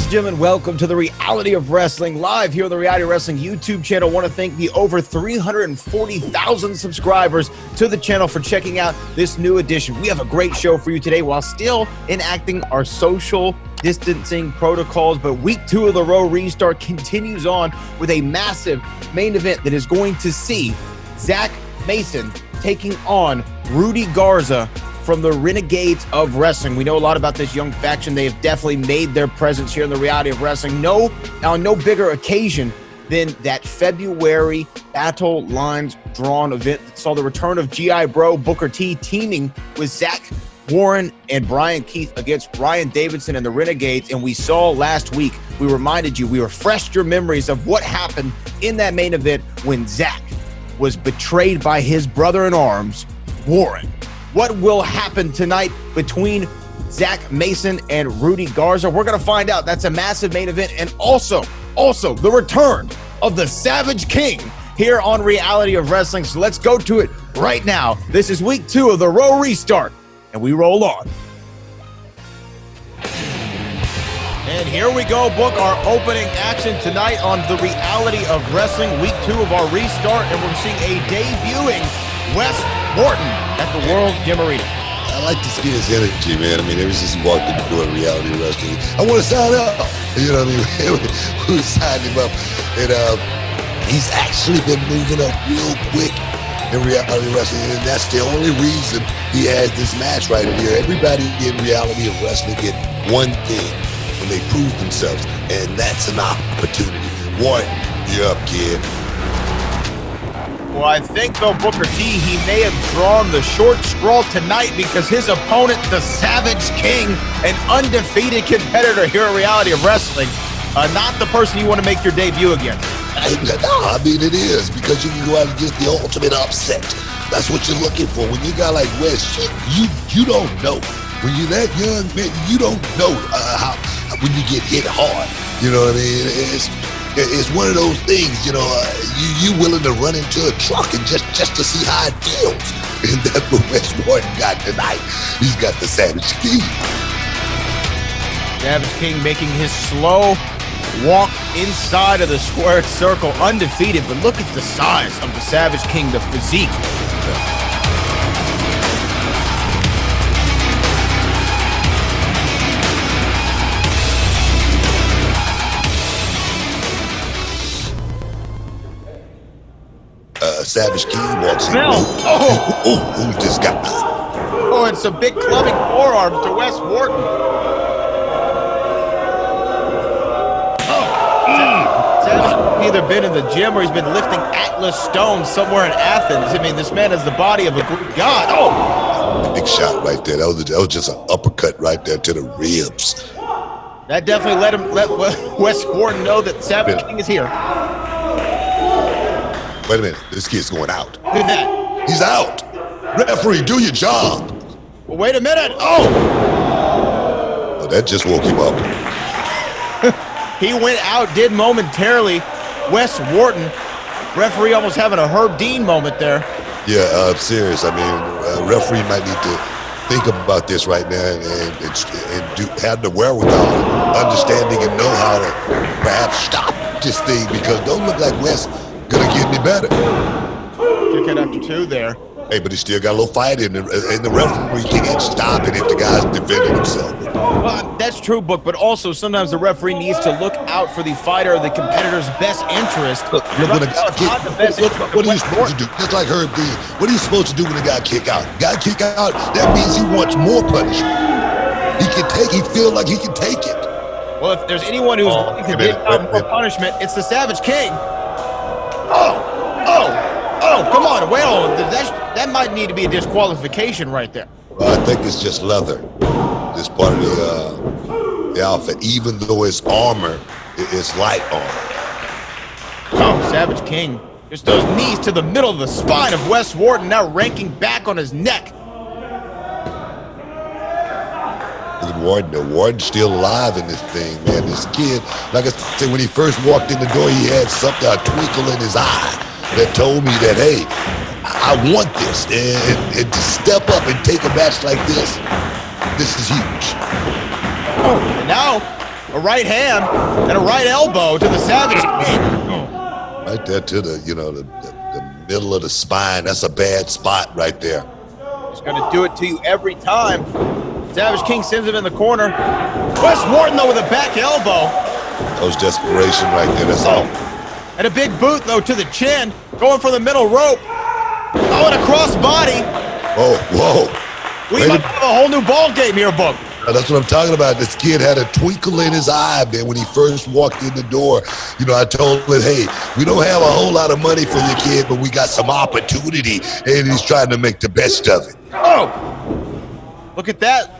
and gentlemen, welcome to the Reality of Wrestling, live here on the Reality of Wrestling YouTube channel. I want to thank the over 340,000 subscribers to the channel for checking out this new edition. We have a great show for you today while still enacting our social distancing protocols, but week 2 of the Raw restart continues on with a massive main event that is going to see Zack Mason taking on Rudy Garza from the Renegades of Wrestling. We know a lot about this young faction. They have definitely made their presence here in the Reality of Wrestling. On no bigger occasion than that February Battle Lines Drawn event that saw the return of G.I. Bro Booker T teaming with Zack, Warren, and Brian Keith against Bryan Davidson and the Renegades. And we saw last week, we reminded you, we refreshed your memories of what happened in that main event when Zack was betrayed by his brother-in-arms, Warren. What will happen tonight between Zack Mason and Rudy Garza? We're going to find out. That's a massive main event. And also the return of the Savage King here on Reality of Wrestling. So let's go to it right now. This is week 2 of the Raw restart, and we roll on. And here we go, book our opening action tonight on the Reality of Wrestling, week 2 of our restart, and we're seeing a debuting Wes Wharton at the World Gym Arena. I like to see his energy, man. I mean, ever since he walked in the door of Reality Wrestling, I want to sign up. You know what I mean? We signed him up, and he's actually been moving up real quick in Reality Wrestling, and that's the only reason he has this match right here. Everybody in Reality of Wrestling get one thing when they prove themselves, and that's an opportunity. Wharton, you're up, kid. Well, I think, though, Booker T, he may have drawn the short straw tonight because his opponent, the Savage King, an undefeated competitor here at Reality of Wrestling, not the person you want to make your debut against. I mean, it is, because you can go out and get the ultimate upset. That's what you're looking for. When you got like Wes, you don't know. When you're that young, man, you don't know how when you get hit hard. You know what I mean? It's one of those things, you know, you willing to run into a truck and just to see how it feels. And that's what Wes Wharton got tonight. He's got the Savage King. Savage King making his slow walk inside of the squared circle, undefeated. But look at the size of the Savage King, the physique. Savage King walks in. Who's this guy? Oh, and some big clubbing forearms to Wes Wharton. Savage either been in the gym or he's been lifting Atlas stones somewhere in Athens. I mean, this man has the body of a Greek god. Oh! Big shot right there. That was just an uppercut right there to the ribs. That definitely let Wes Wharton know that Savage King is here. Wait a minute, this kid's going out. Look at that. He's out. Referee, do your job. Well, wait a minute. Oh, that just woke him up. He went out, did momentarily. Wes Wharton, referee almost having a Herb Dean moment there. Yeah, I'm serious. I mean, referee might need to think about this right now and have the wherewithal, understanding and know how to perhaps stop this thing, because don't look like Wes gonna get any better. Kick it after 2 there. Hey, but he still got a little fight in the referee can't stop it if the guy's defending himself. That's true, Book, but also sometimes the referee needs to look out for the fighter or the competitor's best interest. Look, when a guy what are you supposed to do? Just like Herb Dean, what are you supposed to do when a guy kick out? Guy kick out, that means he wants more punishment. He feel like he can take it. Well, if there's anyone who's willing to give out more punishment, it's the Savage King. Oh, come on. Well, that might need to be a disqualification right there. Well, I think it's just leather. It's part of the outfit, even though it's armor, it's light armor. Oh, Savage King. Just those knees to the middle of the spine of Wes Wharton, now ranking back on his neck. Wharton's still alive in this thing, man. This kid, like I said, when he first walked in the door, he had something, a twinkle in his eye that told me that, hey, I want this. And to step up and take a match like this is huge. Oh, and now A right hand and a right elbow to the Savage King. Right there to the, the middle of the spine. That's a bad spot right there. He's going to do it to you every time. Savage King sends him in the corner. Wharton, though, with a back elbow. That was desperation right there. That's all. And a big boot, though, to the chin. Going for the middle rope. Oh, and a cross body. Whoa. We might have a whole new ball game here, Book. That's what I'm talking about. This kid had a twinkle in his eye, man, when he first walked in the door. I told him, hey, we don't have a whole lot of money for your kid, but we got some opportunity, and he's trying to make the best of it. Oh! Look at that.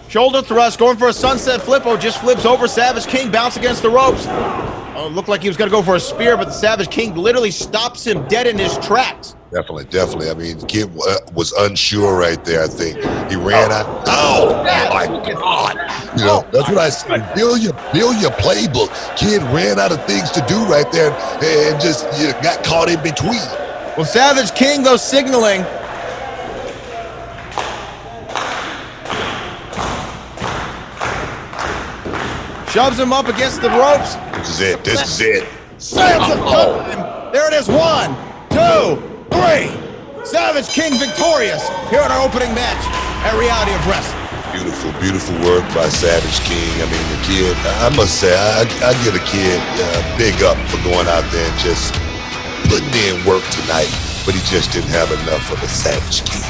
Shoulder thrust, going for a sunset flip. Oh, just flips over. Savage King, bounce against the ropes. Oh, it looked like he was going to go for a spear, but the Savage King literally stops him dead in his tracks. Definitely. I mean, the kid was unsure right there, I think. He ran out. Oh, my God. That's what I said. Build your playbook. Kid ran out of things to do right there and just got caught in between. Well, Savage King, though, signaling. Shoves him up against the ropes. This is it. Slams him. There it is. 1, 2, 3. Savage King victorious here in our opening match at Reality of Wrestling. Beautiful work by Savage King. I mean, the kid, I must say, I give the kid big up for going out there and just putting in work tonight, but he just didn't have enough for the Savage King.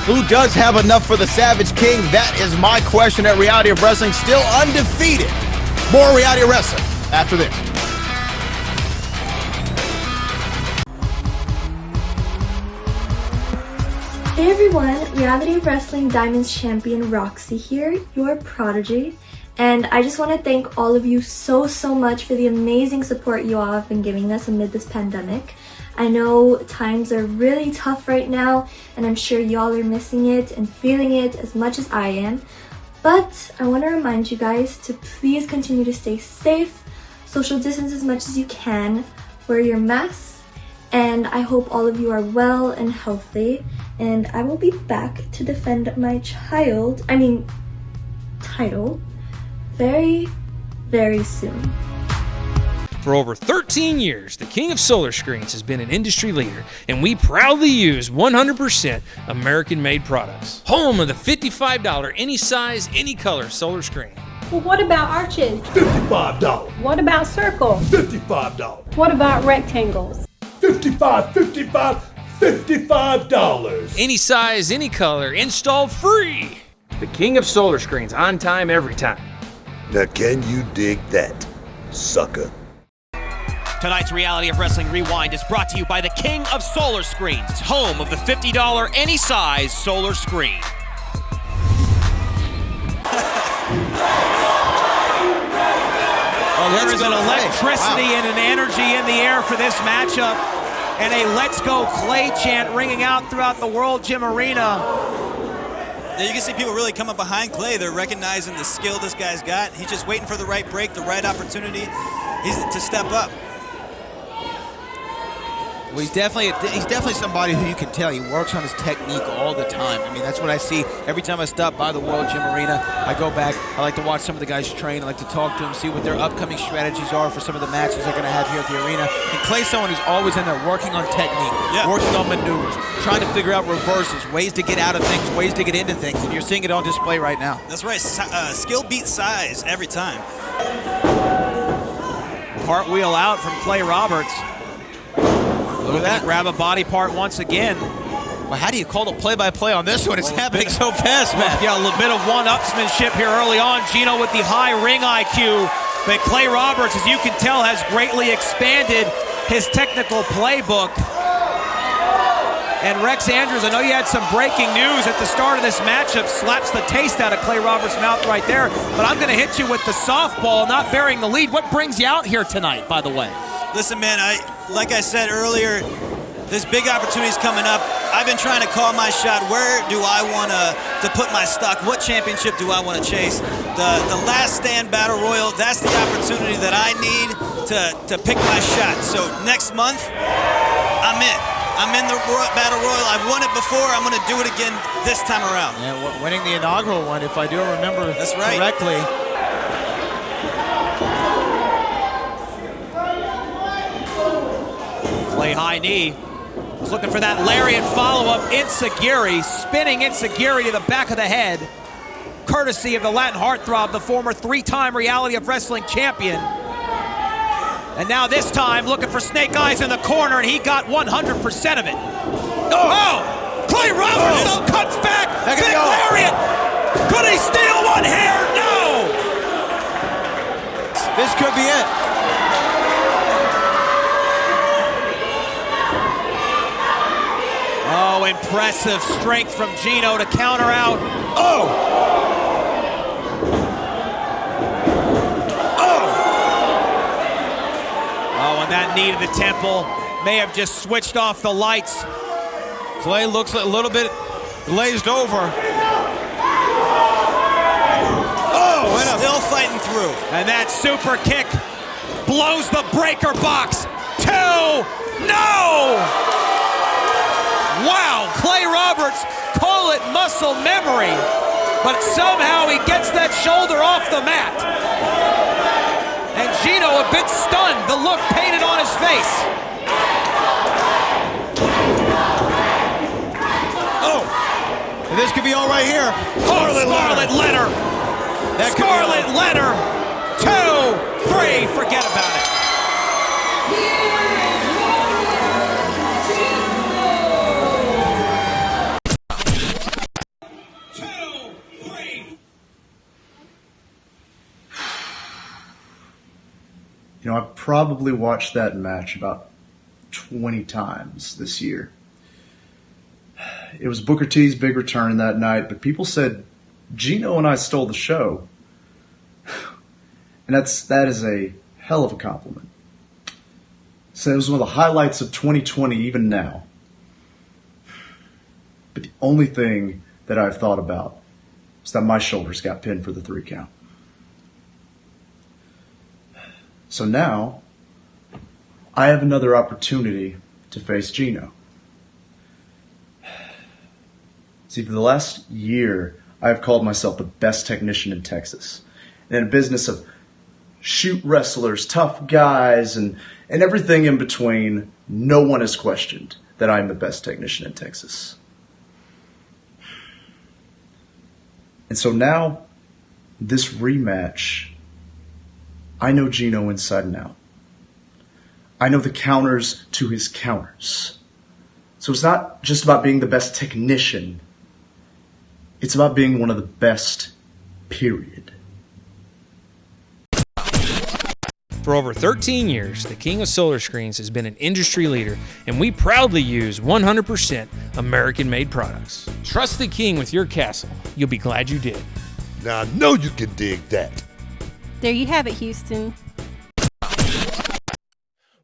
Who does have enough for the Savage King? That is my question at Reality of Wrestling. Still undefeated. More Reality of Wrestling after this. Hey everyone, Reality of Wrestling Diamonds Champion Roxy here, your prodigy. And I just want to thank all of you so much for the amazing support you all have been giving us amid this pandemic. I know times are really tough right now, and I'm sure y'all are missing it and feeling it as much as I am. But I want to remind you guys to please continue to stay safe, social distance as much as you can, wear your masks, and I hope all of you are well and healthy. And I will be back to defend my title very, very soon. For over 13 years, the King of Solar Screens has been an industry leader, and we proudly use 100% American-made products. Home of the $55 any size, any color solar screen. Well, what about arches? $55. What about circles? $55. What about rectangles? $55. Any size, any color, installed free. The King of Solar Screens, on time, every time. Now, can you dig that, sucker? Tonight's Reality of Wrestling Rewind is brought to you by the King of Solar Screens, home of the $50 any size solar screen. There is an electricity and an energy in the air for this matchup, and a "Let's Go Clay" chant ringing out throughout the World Gym Arena. Yeah, you can see people really coming behind Clay. They're recognizing the skill this guy's got. He's just waiting for the right break, the right opportunity to step up. Well, he's definitely somebody who you can tell he works on his technique all the time. I mean, that's what I see every time I stop by the World Gym Arena. I go back. I like to watch some of the guys train. I like to talk to them, see what their upcoming strategies are for some of the matches they're going to have here at the arena. And Clay's someone who's always in there working on technique, working on maneuvers, trying to figure out reverses, ways to get out of things, ways to get into things. And you're seeing it on display right now. That's right. Skill beats size every time. Cartwheel out from Clay Roberts. Look at that. Grab a body part once again. Well, how do you call the play-by-play on this one? It's happening so fast, man. Yeah, a little bit of one-upsmanship here early on. Gino with the high ring IQ. But Clay Roberts, as you can tell, has greatly expanded his technical playbook. And Rex Andrews, I know you had some breaking news at the start of this matchup, slaps the taste out of Clay Roberts' mouth right there. But I'm going to hit you with the softball, not bearing the lead. What brings you out here tonight, by the way? Listen, man, like I said earlier, there's big opportunities coming up. I've been trying to call my shot. Where do I want to put my stock? What championship do I want to chase? The Last Stand Battle Royal, that's the opportunity that I need to pick my shot. So next month, I'm in. I'm in the Battle Royal. I've won it before. I'm going to do it again this time around. Yeah, winning the inaugural one, if I do remember correctly. Play high knee. He's looking for that lariat follow-up. Enziguri, spinning Enziguri to the back of the head. Courtesy of the Latin heartthrob, the former 3-time Reality of Wrestling champion. And now this time, looking for Snake Eyes in the corner, and he got 100% of it. Oh! Clay Roberts cuts back. Big lariat. Could he steal one here? No! This could be it. Oh, impressive strength from Gino to counter out. Oh! Oh, and that knee to the temple may have just switched off the lights. Clay looks a little bit glazed over. Oh, Still fighting through. and that super kick blows the breaker box. 2, no! Wow, Clay Roberts, call it muscle memory, but somehow he gets that shoulder off the mat. And Gino a bit stunned, the look painted on his face. Oh, and this could be all right here. Scarlet Letter. Scarlet Letter. 2, 3, forget about it. You know, I probably watched that match about 20 times this year. It was Booker T's big return that night, but people said Gino and I stole the show. And that is a hell of a compliment. So it was one of the highlights of 2020 even now. But the only thing that I've thought about is that my shoulders got pinned for the 3 count. So now, I have another opportunity to face Gino. See, for the last year, I have called myself the best technician in Texas. And in a business of shoot wrestlers, tough guys, and everything in between, no one has questioned that I am the best technician in Texas. And so now, this rematch, I know Gino inside and out. I know the counters to his counters. So it's not just about being the best technician. It's about being one of the best, period. For over 13 years, the King of Solar Screens has been an industry leader, and we proudly use 100% American-made products. Trust the King with your castle. You'll be glad you did. Now I know you can dig that. There you have it, Houston.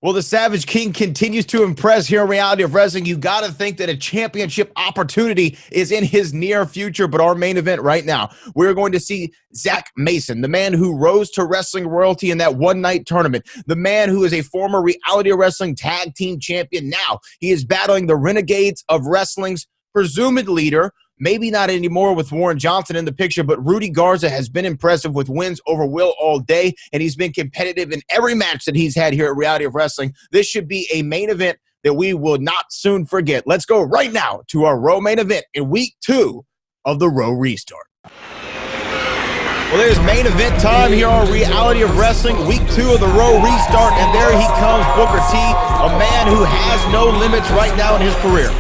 Well, the Savage King continues to impress here in Reality of Wrestling. You got to think that a championship opportunity is in his near future, but our main event right now, we're going to see Zack Mason, the man who rose to wrestling royalty in that one-night tournament, the man who is a former Reality of Wrestling tag team champion. Now he is battling the Renegades of Wrestling's presumed leader. Maybe not anymore with Warren Johnson in the picture, but Rudy Garza has been impressive with wins over Will all day, and he's been competitive in every match that he's had here at Reality of Wrestling. This should be a main event that we will not soon forget. Let's go right now to our Raw main event in Week 2 of the Raw Restart. Well, there's main event time here on Reality of Wrestling, Week 2 of the Raw Restart, and there he comes, Booker T, a man who has no limits right now in his career.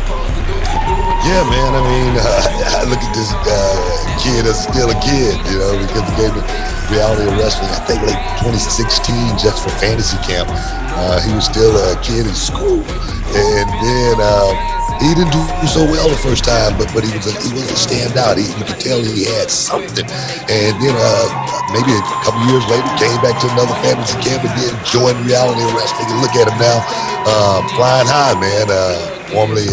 Yeah, man. I mean, I look at this kid as still a kid, you know, because he gave me Reality of Wrestling, I think like 2016, just for fantasy camp. He was still a kid in school, and then he didn't do so well the first time, but he was a standout. You could tell he had something, and then maybe a couple years later, came back to another fantasy camp and then joined Reality of Wrestling. And look at him now, flying high, man. Formerly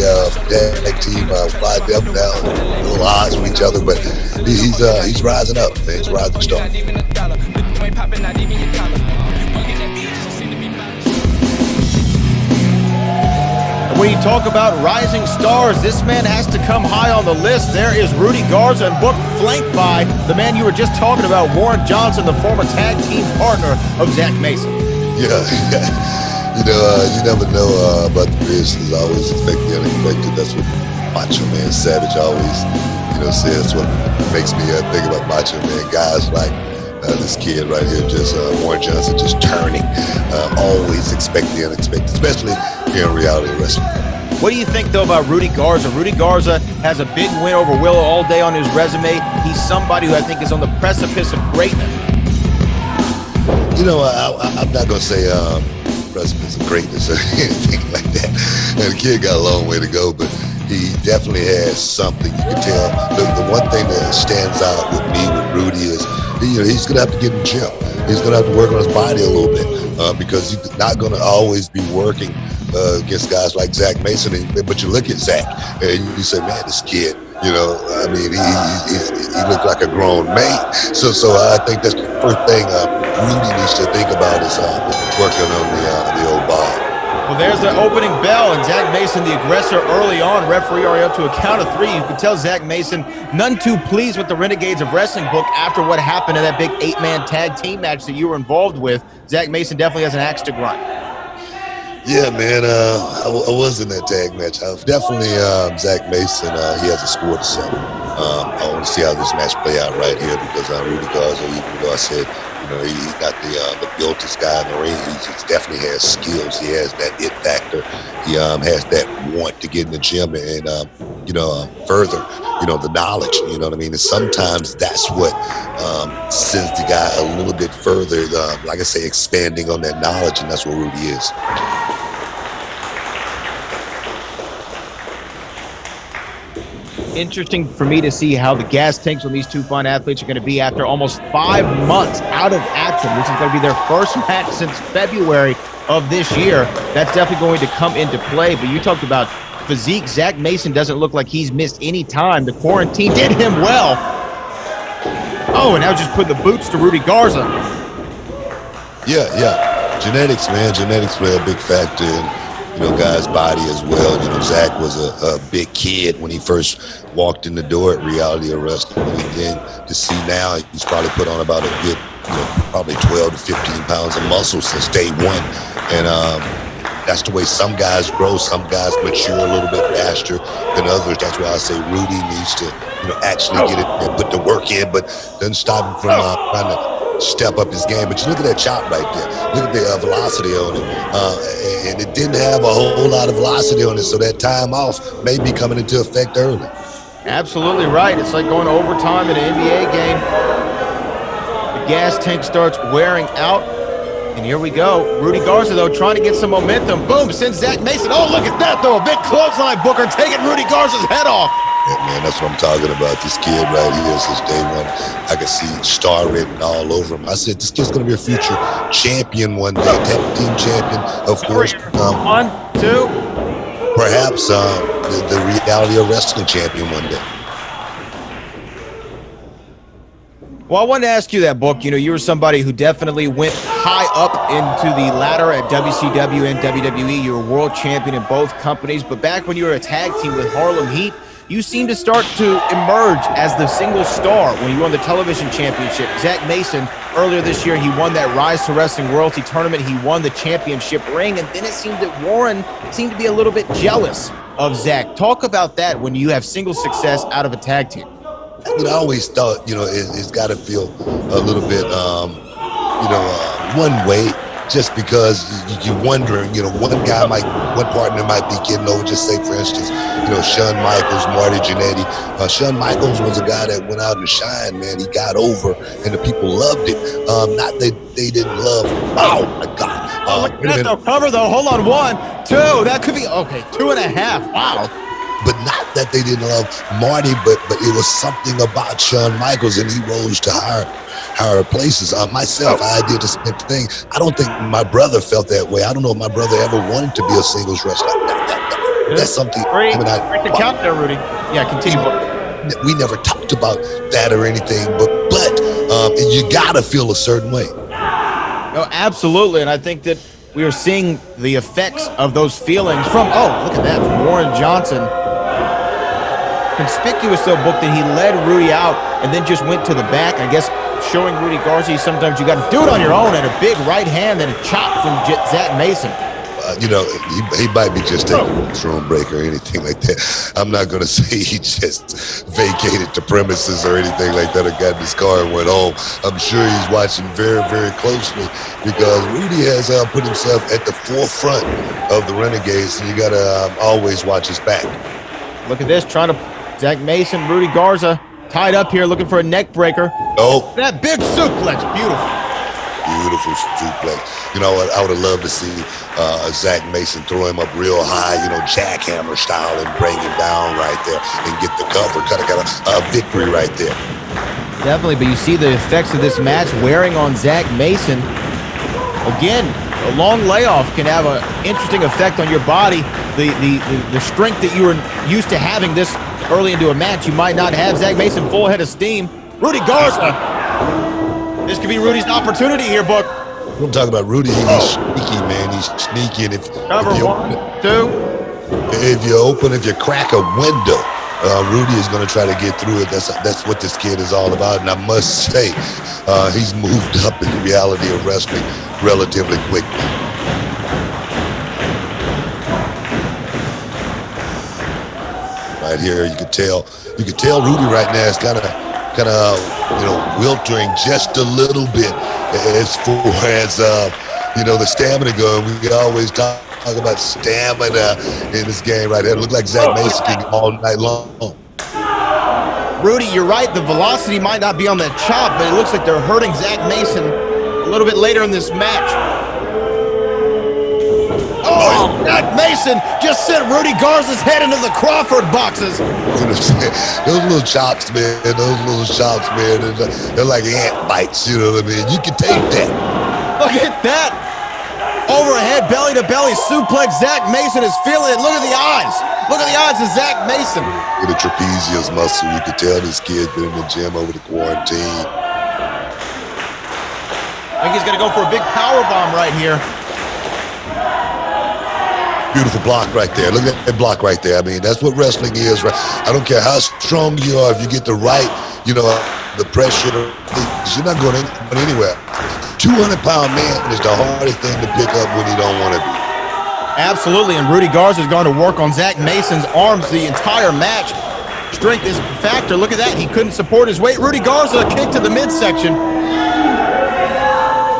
tag team, Fly Devil now, a little odds with each other, but he's rising up, man. He's a rising star. When you talk about rising stars, this man has to come high on the list. There is Rudy Garza, and booked flanked by the man you were just talking about, Warren Johnson, the former tag team partner of Zack Mason. Yeah. You never know about the business. Always expect the unexpected. That's what Macho Man Savage always, says. What makes me think about Macho Man. Guys like this kid right here, just Warren Johnson, just turning. Always expect the unexpected, especially here in reality wrestling. What do you think, though, about Rudy Garza? Rudy Garza has a big win over Willow all day on his resume. He's somebody who I think is on the precipice of greatness. I'm not going to say precipice of greatness or anything like that. And the kid got a long way to go, but he definitely has something. You can tell. The one thing that stands out with me with Rudy is, he's going to have to get in the gym. He's going to have to work on his body a little bit because he's not going to always be working against guys like Zack Mason. But you look at Zack and you say, man, this kid, he looked like a grown man. So I think that's the first thing Rudy needs to think about is working on the old ball. Well, there's the opening bell, and Zack Mason, the aggressor early on. Referee already up to a count of 3. You can tell Zack Mason none too pleased with the Renegades of Wrestling book after what happened in that big 8-man tag team match that you were involved with. Zack Mason definitely has an axe to grind. Yeah, man, I was in that tag match. Definitely Zack Mason, he has a score to settle. I want to see how this match play out right here because Rudy Garza, even though I said, he's not the built-est guy in the ring. He just definitely has skills. He has that it factor. He has that want to get in the gym and, further, the knowledge, you know what I mean? And sometimes that's what sends the guy a little bit further, like I say, expanding on that knowledge, and that's what Rudy is. Interesting for me to see how the gas tanks on these two fine athletes are going to be after almost 5 months out of action. This is going to be their first match since February of this year. That's definitely going to come into play. But you talked about physique. Zack Mason doesn't look like he's missed any time. The quarantine did him well. Oh, and now just put the boots to Rudy Garza. Yeah. Genetics, man. Genetics play a big factor in guy's body as well. Zack was a big kid when he first walked in the door at Reality of Wrestling. And then to see now, he's probably put on about a good, probably 12 to 15 pounds of muscle since day one. And that's the way some guys grow. Some guys mature a little bit faster than others. That's why I say Rudy needs to, actually get it and put the work in, but doesn't stop him from trying to step up his game. But you look at that chop right there. Look at the velocity on it. And it didn't have a whole lot of velocity on it, so that time off may be coming into effect early. Absolutely right. It's like going to overtime in an NBA game. The gas tank starts wearing out. And here we go. Rudy Garza, though, trying to get some momentum. Boom, sends Zack Mason. Oh, look at that, though. A big clothesline, Booker, taking Rudy Garza's head off. Yeah, man, that's what I'm talking about. This kid right here, since day one, I can see star written all over him. I said, this kid's going to be a future champion one day, tag team champion, of course. 1, 2. Perhaps the Reality of Wrestling champion one day. Well, I wanted to ask you that, Book. You were somebody who definitely went high up into the ladder at WCW and WWE. You were world champion in both companies. But back when you were a tag team with Harlem Heat, you seemed to start to emerge as the single star when you won the television championship. Zack Mason, earlier this year, he won that Rise to Wrestling Royalty Tournament. He won the championship ring. And then it seemed that Warren seemed to be a little bit jealous of Zack. Talk about that when you have single success out of a tag team. I always thought, it's got to feel a little bit, one way, just because you're wondering, one partner might be getting over. Just say, for instance, Shawn Michaels, Marty Jannetty. Shawn Michaels was a guy that went out and shined, man. He got over, and the people loved it. Not that they didn't love. Oh my God! Look at that cover though. Hold on, 1, 2. That could be okay. 2.5. Wow. But not that they didn't love Marty, but it was something about Shawn Michaels, and he rose to higher places. Myself, I did the same thing. I don't think my brother felt that way. I don't know if my brother ever wanted to be a singles wrestler. That's something. Break the count there, Rudy. Yeah, continue. We never talked about that or anything, but you gotta feel a certain way. No, absolutely, and I think that we are seeing the effects of those feelings from. Oh, look at that, from Warren Johnson. Conspicuous, though, Book, that he led Rudy out and then just went to the back. I guess showing Rudy Garza sometimes you got to do it on your own, and a big right hand and a chop from Zack Mason. he might be just taking a room break or anything like that. I'm not going to say he just vacated the premises or anything like that or got in his car and went home. I'm sure he's watching very, very closely because Rudy has put himself at the forefront of the Renegades, and you got to always watch his back. Look at this, trying to Zack Mason, Rudy Garza tied up here looking for a neck breaker. Oh. That big suplex, beautiful. Beautiful suplex. You know what? I would have loved to see Zack Mason throw him up real high, jackhammer style, and bring him down right there and get the cover. Got a victory right there. Definitely, but you see the effects of this match wearing on Zack Mason. Again, a long layoff can have an interesting effect on your body. The strength that you were used to having this early into a match, you might not have. Zack Mason full head of steam. Rudy Garza. This could be Rudy's opportunity here, Book. I'm talking about Rudy. He's sneaky, man. He's sneaky. And if you crack a window, Rudy is going to try to get through it. That's what this kid is all about. And I must say, he's moved up in the reality of wrestling relatively quickly. Right here, you could tell Rudy right now is kind of wiltering just a little bit as far as the stamina going. We always talk about stamina in this game right here. It looked like Zack Mason can go all night long. Rudy, you're right. The velocity might not be on that chop, but it looks like they're hurting Zack Mason a little bit later in this match. Oh, Zack Mason just sent Rudy Garza's head into the Crawford boxes. Those little chops, man. They're like ant bites, you know what I mean? You can take that. Look at that. Overhead, belly to belly suplex. Zack Mason is feeling it. Look at the eyes. Look at the eyes of Zack Mason. Look at the trapezius muscle. You could tell this kid's been in the gym over the quarantine. I think he's going to go for a big power bomb right here. Beautiful block right there. Look at that block right there. I mean, that's what wrestling is, right? I don't care how strong you are. If you get the right, the pressure, you're not going anywhere. 200-pound man is the hardest thing to pick up when you don't want to be. Absolutely, and Rudy Garza is going to work on Zack Mason's arms the entire match. Strength is a factor. Look at that. He couldn't support his weight. Rudy Garza, a kick to the midsection.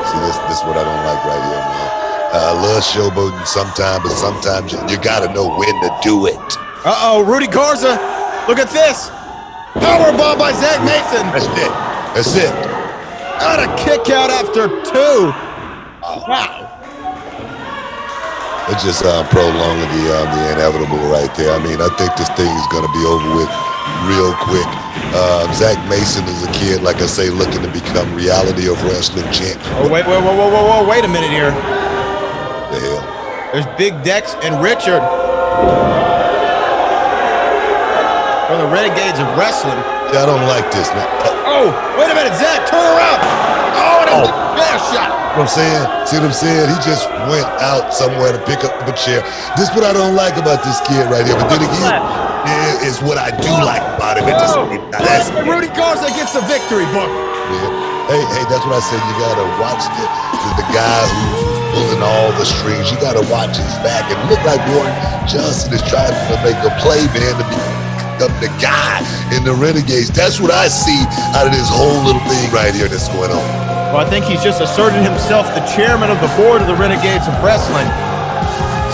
See, this is what I don't like right here, man. I love showboating sometimes, but sometimes you got to know when to do it. Uh-oh, Rudy Garza. Look at this. Powerbomb by Zack Mason. That's it. Got a kick out after two. Wow. It's just prolonging the inevitable right there. I mean, I think this thing is going to be over with real quick. Zack Mason is a kid, like I say, looking to become reality of wrestling champ. Oh, whoa, wait a minute here. The hell? There's Big Dex and Richard from the Renegades of Wrestling. Yeah, I don't like this, man. Oh, wait a minute, Zack, turn around. Oh, and a bear shot. You know what I'm saying? See what I'm saying? He just went out somewhere to pick up a chair. This is what I don't like about this kid right here. But then again, is what I do like about him. That's Rudy Garza gets the victory, Book. Yeah. Hey, that's what I said. You got to watch the guy who's pulling all the strings. You got to watch his back. And look like Wharton Johnson is trying to make a play, man, to become the guy in the Renegades. That's what I see out of this whole little thing right here that's going on. Well, I think he's just asserted himself the chairman of the board of the Renegades of Wrestling,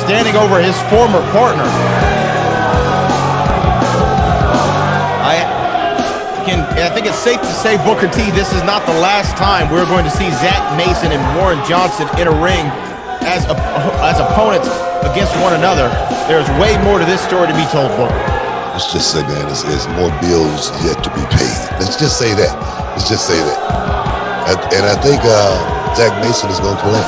standing over his former partner. I think it's safe to say, Booker T, this is not the last time we're going to see Zack Mason and Warren Johnson in a ring as opponents against one another. There's way more to this story to be told, Booker. Let's just say, man, there's more bills yet to be paid. Let's just say that. And I think Zack Mason is going to play.